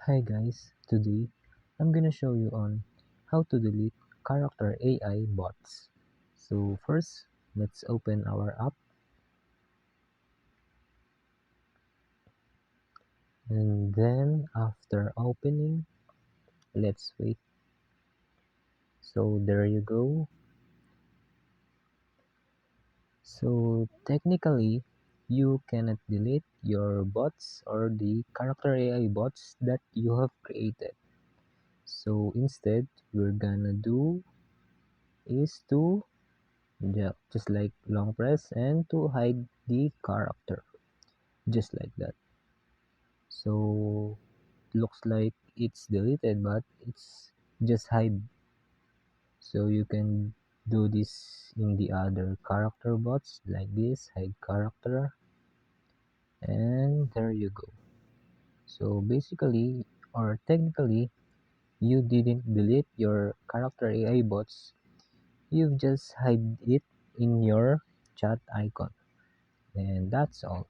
Hi guys, today I'm gonna show you on how to delete character AI bots. So first, let's open our app, and then after opening, let's wait. So there you go. So technically, you cannot delete your bots or the character AI bots that you have created. So instead, we're gonna do is to just like long press and to hide the character, just like that. So looks like it's deleted, but it's just hide. So you can do this in the other character bots like this, hide character, and there you go. So basically, or technically, you didn't delete your character AI bots, you've just hide it in your chat icon, and that's all.